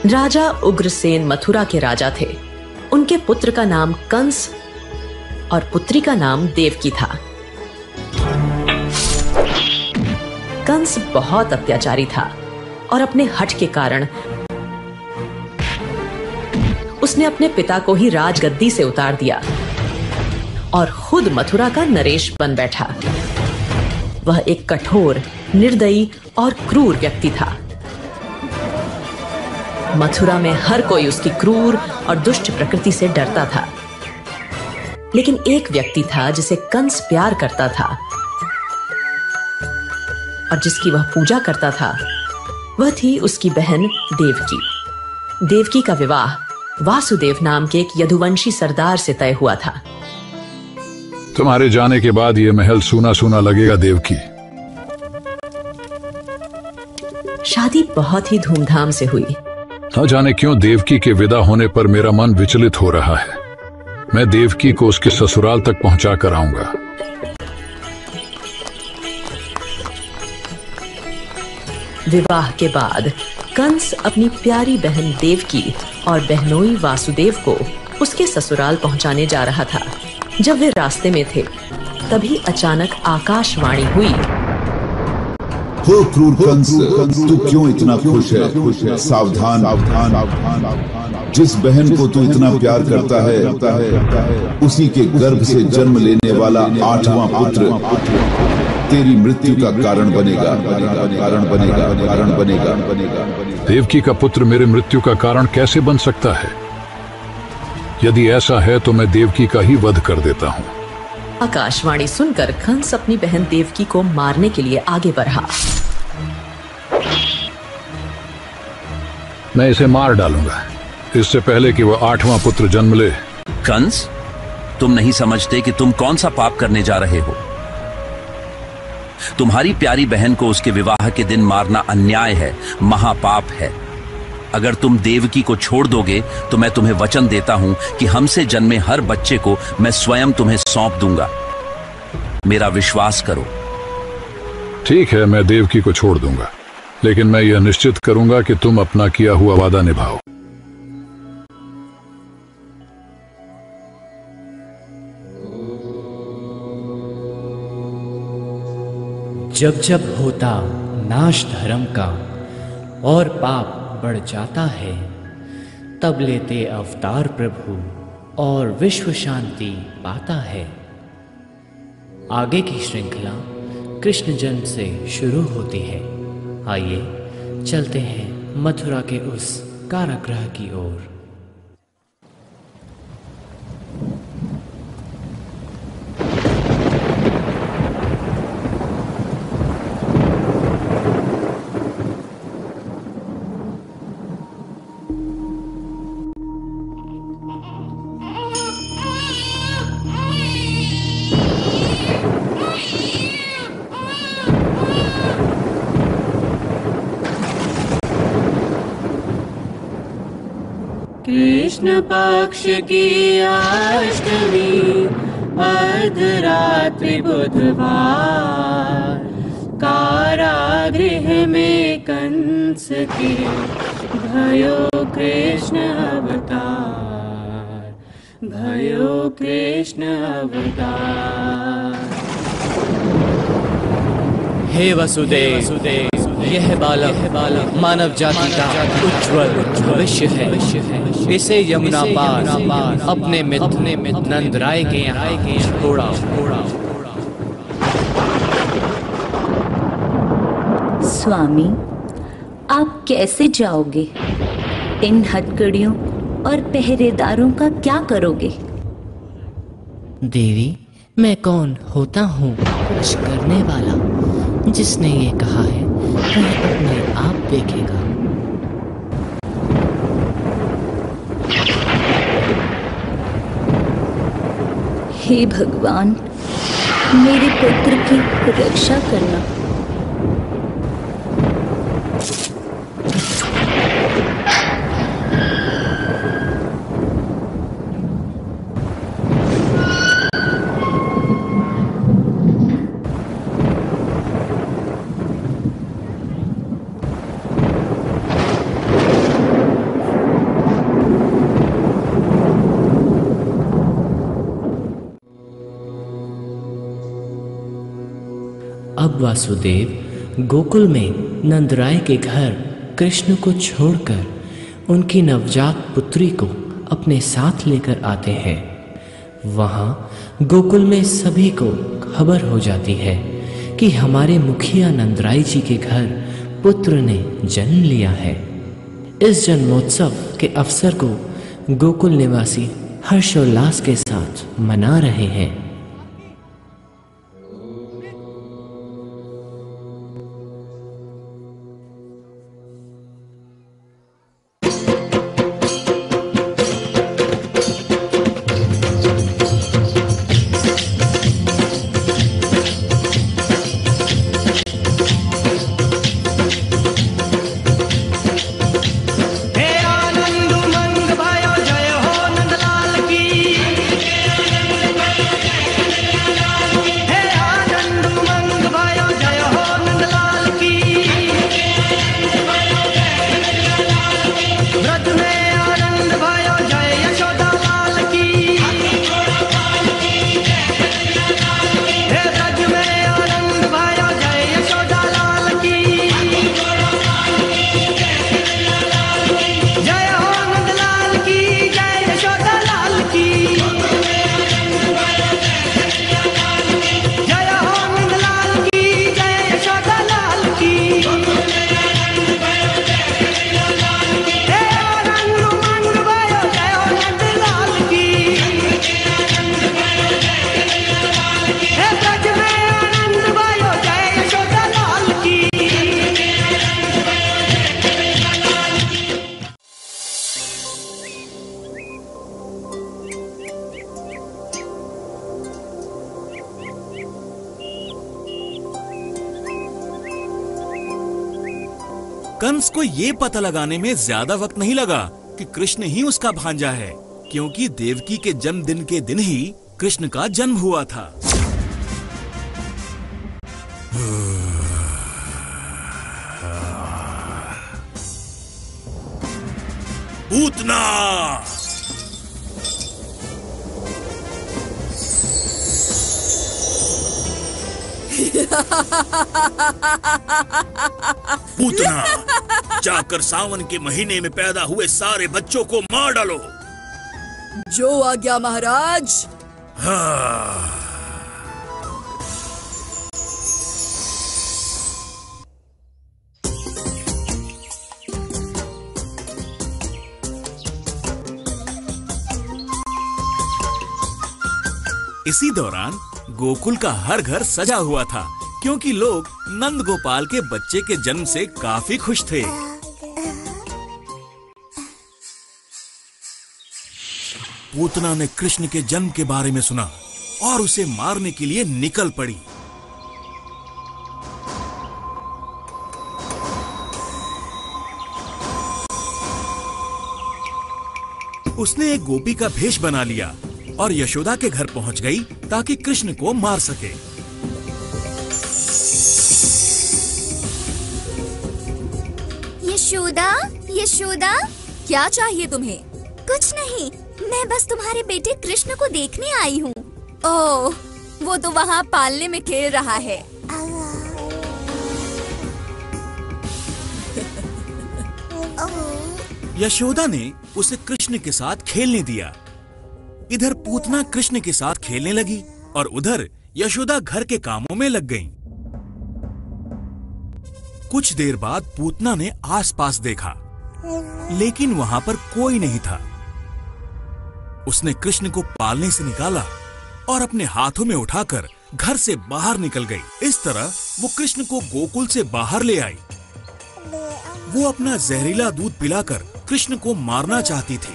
राजा उग्रसेन मथुरा के राजा थे। उनके पुत्र का नाम कंस और पुत्री का नाम देवकी था। कंस बहुत अत्याचारी था और अपने हठ के कारण उसने अपने पिता को ही राजगद्दी से उतार दिया और खुद मथुरा का नरेश बन बैठा। वह एक कठोर, निर्दयी और क्रूर व्यक्ति था। मथुरा में हर कोई उसकी क्रूर और दुष्ट प्रकृति से डरता था। लेकिन एक व्यक्ति था जिसे कंस प्यार करता था और जिसकी वह पूजा करता था। वह थी उसकी बहन देवकी। देवकी का विवाह वासुदेव नाम के एक यदुवंशी सरदार से तय हुआ था। तुम्हारे जाने के बाद यह महल सूना सूना लगेगा देवकी। शादी बहुत ही धूमधाम से हुई। न जाने क्यों देवकी के विदा होने पर मेरा मन विचलित हो रहा है। मैं देवकी को उसके ससुराल तक पहुंचा कर आऊंगा। विवाह के बाद कंस अपनी प्यारी बहन देवकी और बहनोई वासुदेव को उसके ससुराल पहुंचाने जा रहा था। जब वे रास्ते में थे, तभी अचानक आकाशवाणी हुई। हो क्रूर कंस, तू क्यों इतना खुश है? सावधान, जिस बहन को तू इतना प्यार करता है, उसी के गर्भ से जन्म लेने वाला 8वां पुत्र तेरी मृत्यु का कारण बनेगा। देवकी का पुत्र मेरे मृत्यु का कारण कैसे बन सकता है? यदि ऐसा है तो मैं देवकी का ही वध कर देता हूँ। आकाशवाणी सुनकर कंस अपनी बहन देवकी को मारने के लिए आगे बढ़ा। मैं इसे मार डालूंगा, इससे पहले कि वह 8वां पुत्र जन्म ले। कंस, तुम नहीं समझते कि तुम कौन सा पाप करने जा रहे हो? तुम्हारी प्यारी बहन को उसके विवाह के दिन मारना अन्याय है, महापाप है। अगर तुम देवकी को छोड़ दोगे तो मैं तुम्हें वचन देता हूं कि हमसे जन्मे हर बच्चे को मैं स्वयं तुम्हें सौंप दूंगा। मेरा विश्वास करो। ठीक है, मैं देवकी को छोड़ दूंगा, लेकिन मैं यह निश्चित करूंगा कि तुम अपना किया हुआ वादा निभाओ। जब जब होता नाश धर्म का और पाप बढ़ जाता है, तब लेते अवतार प्रभु और विश्व शांति पाता है। आगे की श्रृंखला कृष्ण जन्म से शुरू होती है। आइए चलते हैं मथुरा के उस कारागृह की ओर। कृष्ण पक्ष की अष्टमी अर्धरात्रि बुधवार, कारागृह में कंस के भयो कृष्ण अवतार, भयो कृष्ण अवतार। हे वसुदेव, यह बालक मानव जाति का उज्ज्वल भविष्य है। इसे यमुना पार अपने मित्र नंद राय के यहाँ छोड़ा। स्वामी, आप कैसे जाओगे? इन हथकड़ियों और पहरेदारों का क्या करोगे? देवी, मैं कौन होता हूँ कुछ करने वाला? जिसने ये कहा है वह अपने आप देखेगा। हे भगवान, मेरे पुत्र की रक्षा करना। अब वासुदेव गोकुल में नंदराय के घर कृष्ण को छोड़कर उनकी नवजात पुत्री को अपने साथ लेकर आते हैं। वहाँ गोकुल में सभी को खबर हो जाती है कि हमारे मुखिया नंदराय जी के घर पुत्र ने जन्म लिया है। इस जन्मोत्सव के अवसर को गोकुल निवासी हर्षोल्लास के साथ मना रहे हैं। कंस को ये पता लगाने में ज्यादा वक्त नहीं लगा कि कृष्ण ही उसका भांजा है, क्योंकि देवकी के जन्मदिन के दिन ही कृष्ण का जन्म हुआ था। पूतना! पूतना, जाकर सावन के महीने में पैदा हुए सारे बच्चों को मार डालो। जो आज्ञा महाराज। हाँ। इसी दौरान गोकुल का हर घर सजा हुआ था, क्योंकि लोग नंद गोपाल के बच्चे के जन्म से काफी खुश थे। पूतना ने कृष्ण के जन्म के बारे में सुना और उसे मारने के लिए निकल पड़ी। उसने एक गोपी का भेष बना लिया और यशोदा के घर पहुंच गई ताकि कृष्ण को मार सके। यशोदा, यशोदा, क्या चाहिए तुम्हें? कुछ नहीं, मैं बस तुम्हारे बेटे कृष्ण को देखने आई हूँ। ओह, वो तो वहाँ पालने में खेल रहा है। यशोदा ने उसे कृष्ण के साथ खेलने दिया। इधर पूतना कृष्ण के साथ खेलने लगी और उधर यशोदा घर के कामों में लग गईं। कुछ देर बाद पूतना ने आसपास देखा, लेकिन वहां पर कोई नहीं था। उसने कृष्ण को पालने से निकाला और अपने हाथों में उठाकर घर से बाहर निकल गई। इस तरह वो कृष्ण को गोकुल से बाहर ले आई। वो अपना जहरीला दूध पिलाकर कृष्ण को मारना चाहती थी,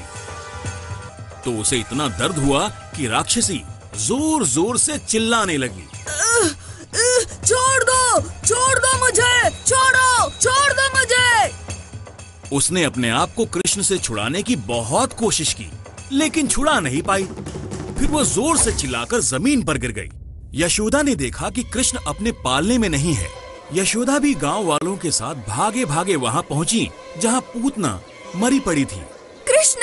तो उसे इतना दर्द हुआ कि राक्षसी जोर जोर से चिल्लाने लगी। छोड़ दो मुझे, छोड़ दो मुझे। उसने अपने आप को कृष्ण से छुड़ाने की बहुत कोशिश की, लेकिन छुड़ा नहीं पाई। फिर वो जोर से चिल्लाकर जमीन पर गिर गई। यशोदा ने देखा कि कृष्ण अपने पालने में नहीं है। यशोदा भी गांव वालों के साथ भागे भागे वहां पहुंची जहां पूतना मरी पड़ी थी। कृष्ण,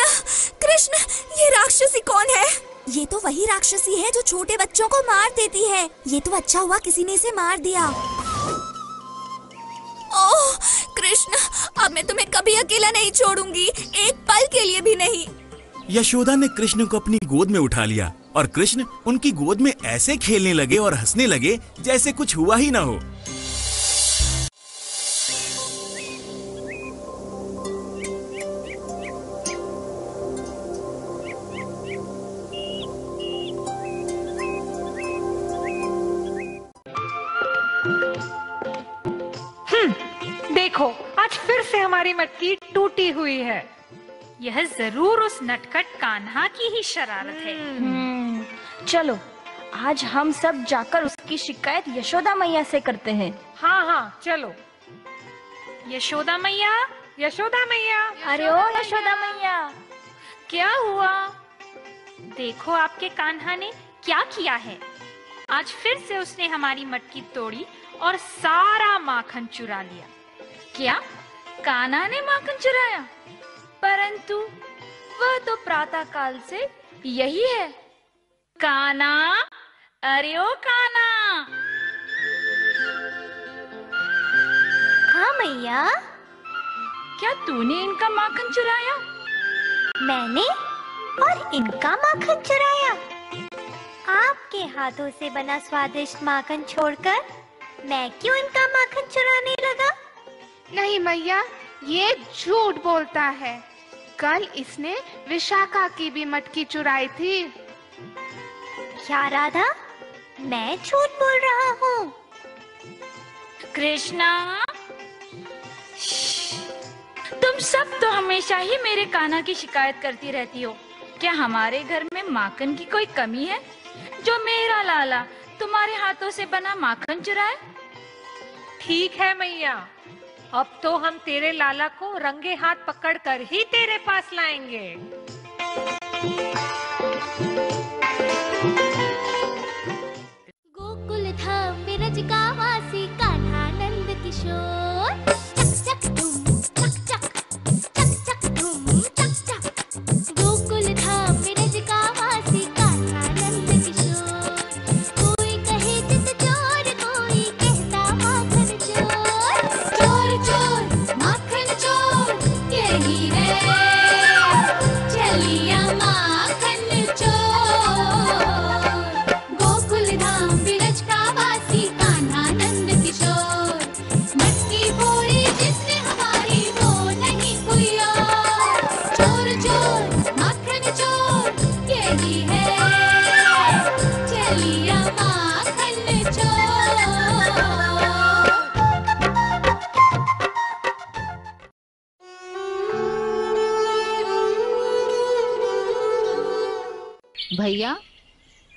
कृष्ण, ये राक्षसी कौन है? ये तो वही राक्षसी है जो छोटे बच्चों को मार देती है। ये तो अच्छा हुआ किसी ने इसे मार दिया। कृष्ण, अब मैं तुम्हें कभी अकेला नहीं छोड़ूंगी, एक पल के लिए भी नहीं। यशोदा ने कृष्ण को अपनी गोद में उठा लिया और कृष्ण उनकी गोद में ऐसे खेलने लगे और हंसने लगे जैसे कुछ हुआ ही ना हो। देखो, आज फिर से हमारी मटकी टूटी हुई है। यह जरूर उस नटखट कान्हा की ही शरारत है। चलो, आज हम सब जाकर उसकी शिकायत यशोदा मैया से करते हैं। हाँ हाँ, चलो। यशोदा मैया, यशोदा मैया, अरे ओ यशोदा मैया, क्या हुआ? देखो आपके कान्हा ने क्या किया है। आज फिर से उसने हमारी मटकी तोड़ी और सारा माखन चुरा लिया। क्या कान्हा ने माखन चुराया? परंतु वह तो प्रातः काल से यही है। कान्हा, अरे ओ कान्हा। हाँ मैया। क्या तूने इनका माखन चुराया? मैंने और इनका माखन चुराया? आपके हाथों से बना स्वादिष्ट माखन छोड़कर मैं क्यों इनका माखन चुराने लगा? नहीं मैया, ये झूठ बोलता है। कल इसने विशाखा की भी मटकी चुराई थी। क्या राधा, मैं झूठ बोल रहा हूँ? कृष्णा, तुम सब तो हमेशा ही मेरे कान्हा की शिकायत करती रहती हो। क्या हमारे घर में माखन की कोई कमी है जो मेरा लाला तुम्हारे हाथों से बना माखन चुराए? ठीक है मैया, अब तो हम तेरे लाला को रंगे हाथ पकड़कर ही तेरे पास लाएंगे। गोकुल धाम ब्रज का वासी कान्हा नंद किशोर, चक चक धूम चक चक, चक चक धूम चक चक। गोकुल धाम ब्रज का वासी कान्हा नंद किशोर, कोई कहे चित चोर, कोई कहता माखन चोर। चोर चोर माखन चोर यही है, चलिया माखन चोर। गोकुल धाम ब्रज का वासी कान्हा नंद किशोर, मटकी फोड़ी जिसने हमारी वो नहीं कोई और। चोर चोर माखन चोर यही है, चलिया माखन चोर। भैया,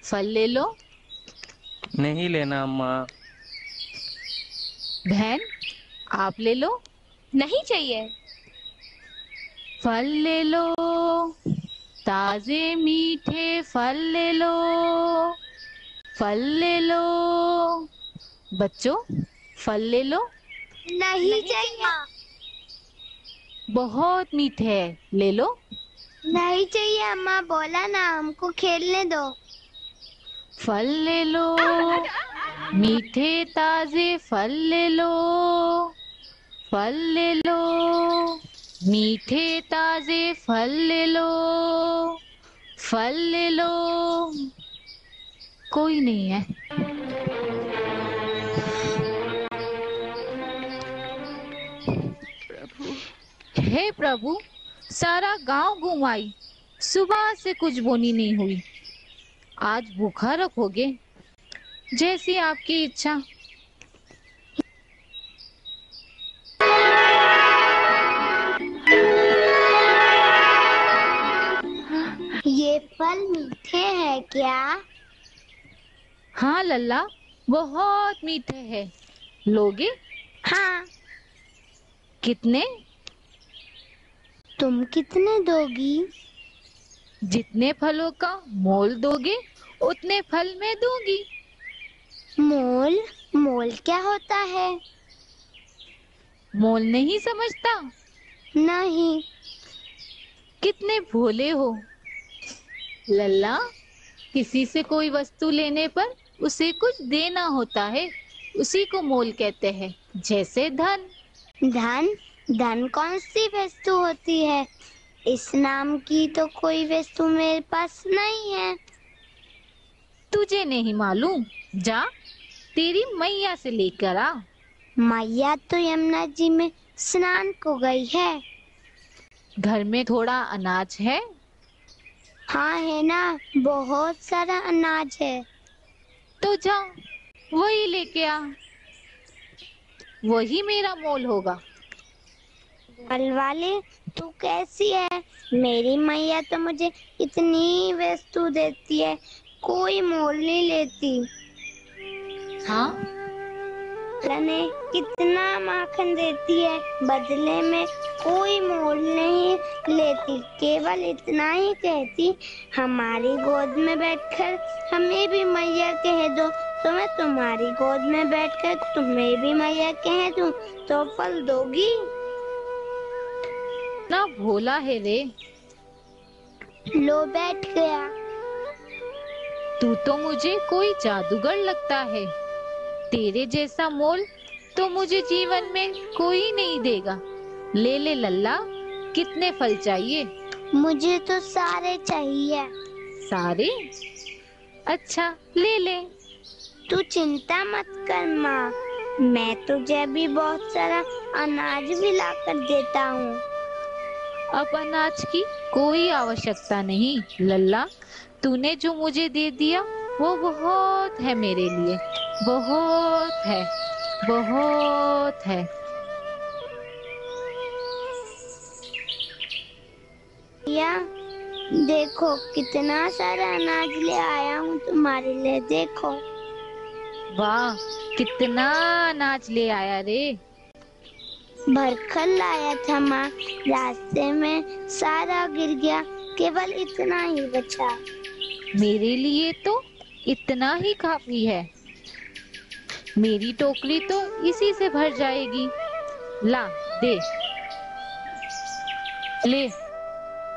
फल ले लो। नहीं लेना अम्मा। बहन, आप ले लो। नहीं चाहिए। फल ले लो, ताजे मीठे फल ले लो, फल ले लो। बच्चों, फल ले लो। नहीं चाहिए। बहुत मीठे है, ले लो। नहीं चाहिए अम्मा, बोला ना हमको खेलने दो। फल ले लो, मीठे ताजे फल ले लो, फल ले लो, मीठे ताजे फल ले लो, फल ले लो। कोई नहीं है। हे प्रभु, सारा गांव घुमाई, सुबह से कुछ बोनी नहीं हुई। आज भूखा रखोगे? जैसी आपकी इच्छा। ये फल मीठे हैं क्या? हाँ लल्ला, बहुत मीठे हैं। लोगे? हाँ। कितने? तुम कितने दोगी? जितने फलों का मोल दोगे उतने फल मैं दूंगी। मोल? मोल क्या होता है? मोल नहीं समझता? नहीं। कितने भोले हो लल्ला। किसी से कोई वस्तु लेने पर उसे कुछ देना होता है, उसी को मोल कहते हैं। जैसे धन, धन? धन कौन सी वस्तु होती है? इस नाम की तो कोई वस्तु मेरे पास नहीं है। तुझे नहीं मालूम? जा तेरी मैया से लेकर आ। मैया तो यमुना जी में स्नान को गई है। घर में थोड़ा अनाज है? हाँ है ना, बहुत सारा अनाज है। तो जा वही लेके आ, वही मेरा मोल होगा। वाले तू कैसी है? मेरी मैया तो मुझे इतनी वस्तु देती है, कोई मोल नहीं लेती। हाँ? ने कितना माखन देती है, बदले में कोई मोल नहीं लेती, केवल इतना ही कहती, हमारी गोद में बैठकर हमें भी मैया कह दो, तो मैं तुम्हारी गोद में बैठकर तुम्हें भी मैया कह दूं, तो फल दोगी? ना भोला है रे। लो बैठ गया। तू तो मुझे कोई जादूगर लगता है। तेरे जैसा मोल तो मुझे जीवन में कोई नहीं देगा। ले ले लल्ला, कितने फल चाहिए? मुझे तो सारे चाहिए। सारे? अच्छा ले ले। तू चिंता मत कर माँ, मैं तुझे भी बहुत सारा अनाज भी लाकर देता हूँ। अब अनाज की कोई आवश्यकता नहीं लल्ला, तूने जो मुझे दे दिया वो बहुत है मेरे लिए, बहुत है, बहुत है। या देखो कितना सारा अनाज ले आया हूँ तुम्हारे लिए, देखो। वाह, कितना अनाज ले आया रे। भरकर लाया था माँ, रास्ते में सारा गिर गया, केवल इतना ही बचा। मेरे लिए तो इतना ही काफी है, मेरी टोकरी तो इसी से भर जाएगी। ला दे, ले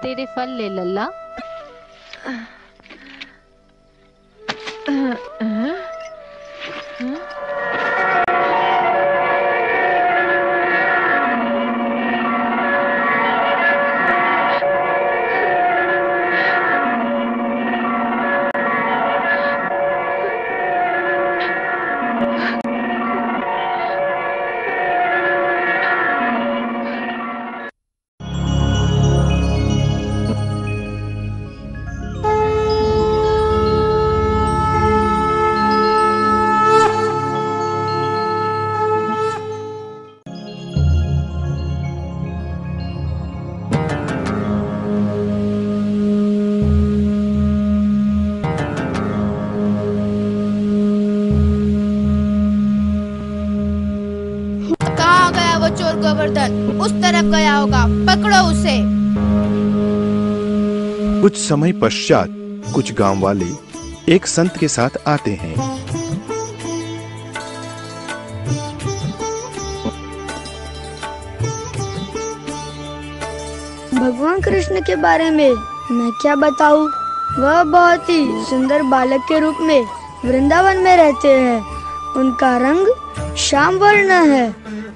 तेरे फल ले लल्ला। उस तरफ गया होगा, पकड़ो उसे। कुछ समय पश्चात कुछ गांव वाले एक संत के साथ आते हैं। भगवान कृष्ण के बारे में मैं क्या बताऊं? वह बहुत ही सुंदर बालक के रूप में वृंदावन में रहते हैं। उनका रंग श्याम वर्ण है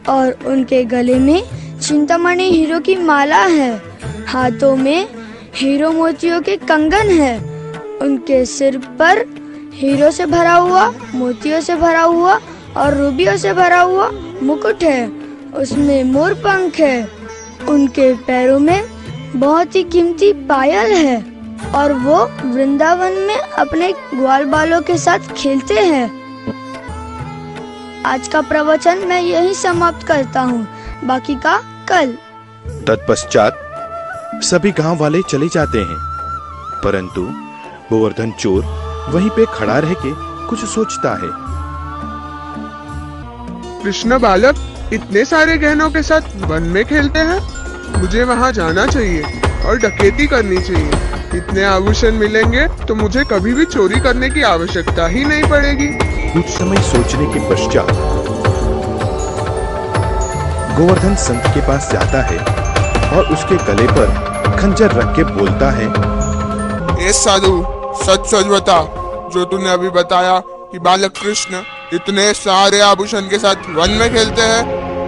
और उनके गले में चिंतामणि हीरो की माला है। हाथों में हीरो मोतियों के कंगन है। उनके सिर पर हीरो से भरा हुआ, मोतियों से भरा हुआ और रूबियों से भरा हुआ मुकुट है। उसमें मोर पंख है। उनके पैरों में बहुत ही कीमती पायल है और वो वृंदावन में अपने ग्वाल बालों के साथ खेलते हैं। आज का प्रवचन मैं यही समाप्त करता हूँ, बाकी का कल। तत्पश्चात सभी गांव वाले चले जाते हैं, परंतु गोवर्धन चोर वहीं पे खड़ा रह के कुछ सोचता है। कृष्ण बालक इतने सारे गहनों के साथ वन में खेलते हैं। मुझे वहाँ जाना चाहिए और डकैती करनी चाहिए। इतने आभूषण मिलेंगे तो मुझे कभी भी चोरी करने की आवश्यकता ही नहीं पड़ेगी। कुछ समय सोचने के पश्चात गोवर्धन संत के पास जाता है और उसके गले पर खंजर रख के बोलता है, ए साधु, सच सच बता, जो तूने अभी बताया कि बालक कृष्ण इतने सारे आभूषण के साथ वन में खेलते हैं,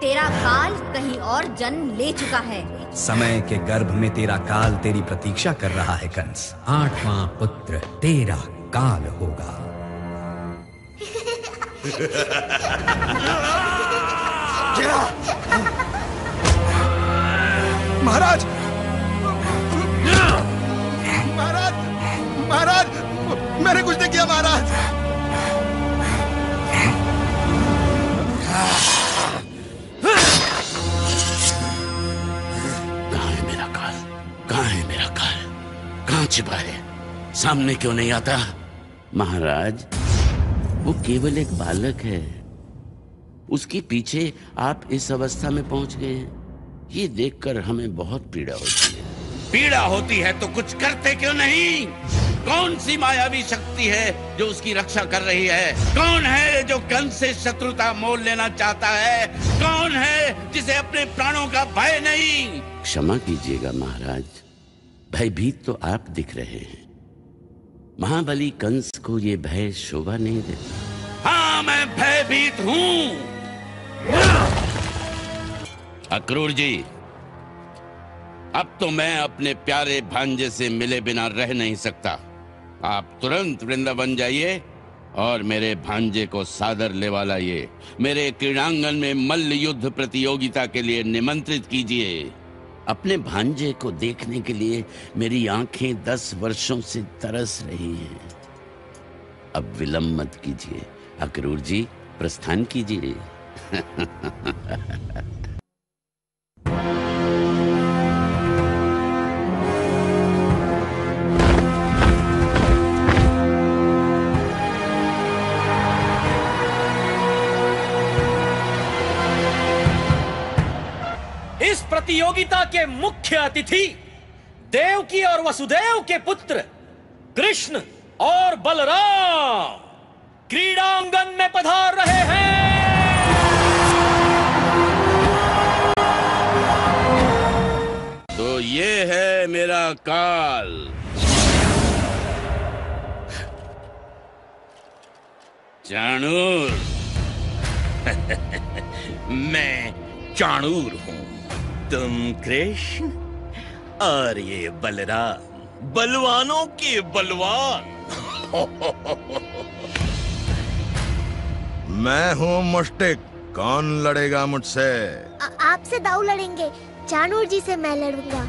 तेरा काल कहीं और जन्म ले चुका है। समय के गर्भ में तेरा काल तेरी प्रतीक्षा कर रहा है कंस। 8वां पुत्र तेरा काल होगा। महाराज, महाराज, महाराज, मैंने कुछ नहीं किया महाराज। कहाँ है मेरा काल? कहाँ छिपा है? सामने क्यों नहीं आता? महाराज, वो केवल एक बालक है। उसके पीछे आप इस अवस्था में पहुंच गए हैं। ये देखकर हमें बहुत पीड़ा होती है। पीड़ा होती है तो कुछ करते क्यों नहीं? कौन सी मायावी शक्ति है जो उसकी रक्षा कर रही है? कौन है जो कंस से शत्रुता मोल लेना चाहता है? कौन है जिसे अपने प्राणों का भय नहीं? क्षमा कीजिएगा महाराज, भयभीत तो आप दिख रहे हैं। महाबली कंस को ये भय शोभा नहीं देता। हाँ, मैं भयभीत हूं। अक्रूर जी, अब तो मैं अपने प्यारे भांजे से मिले बिना रह नहीं सकता। आप तुरंत वृंदावन जाइए और मेरे भांजे को सादर लेवा लाइए। मेरे क्रीड़ांगन में मल्ल युद्ध प्रतियोगिता के लिए निमंत्रित कीजिए। अपने भांजे को देखने के लिए मेरी आंखें 10 वर्षों से तरस रही हैं। अब विलंब मत कीजिए। अक्रूर जी, प्रस्थान कीजिए। इस प्रतियोगिता के मुख्य अतिथि देवकी और वसुदेव के पुत्र कृष्ण और बलराम क्रीड़ांगन में पधार रहे हैं। तो ये है मेरा काल। चाणूर। मैं चाणूर हूं, तुम कृष्ण और ये बलराम, बलवानों के बलवान। मैं हूँ मुष्टिक, कौन लड़ेगा मुझसे? आपसे दाऊ लड़ेंगे। चाणूर जी से मैं लड़ूंगा।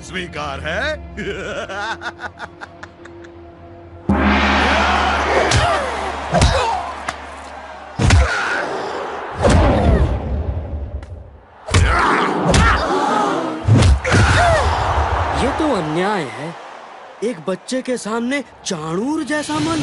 स्वीकार है? ये तो अन्याय है, एक बच्चे के सामने चाणूर जैसा मन।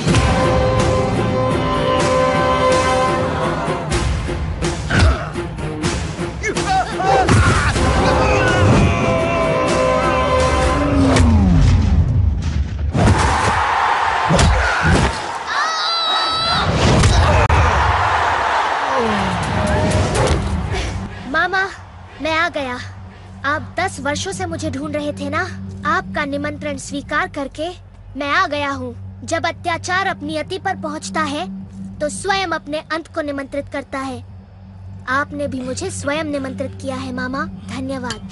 मामा, मैं आ गया। आप 10 वर्षों से मुझे ढूंढ रहे थे ना? आपका निमंत्रण स्वीकार करके मैं आ गया हूँ। जब अत्याचार अपनी अति पर पहुँचता है तो स्वयं अपने अंत को निमंत्रित करता है। आपने भी मुझे स्वयं निमंत्रित किया है मामा, धन्यवाद।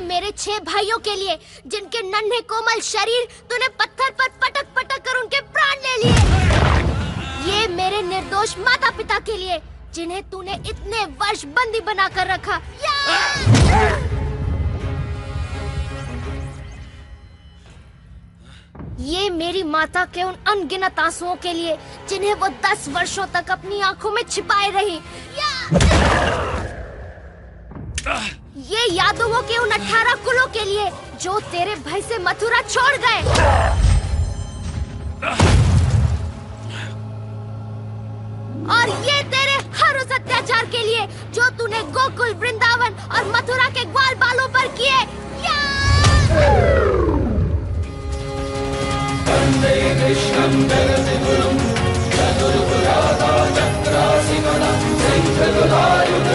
मेरे 6 भाइयों के लिए, जिनके नन्हे कोमल शरीर तूने पत्थर पर पटक पटक कर उनके प्राण ले लिए। ये मेरे निर्दोष माता पिता के लिए, जिन्हें तूने इतने वर्ष बंदी बनाकर रखा। ये मेरी माता के उन अनगिनत आंसुओं के लिए, जिन्हें वो 10 वर्षों तक अपनी आंखों में छिपाए रही। ये यादवों के उन 18 कुलों के लिए, जो तेरे भय से मथुरा छोड़ गए।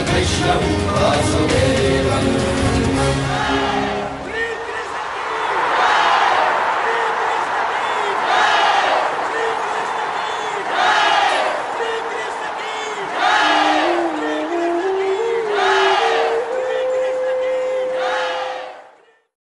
कृष्ण वासुदेवम्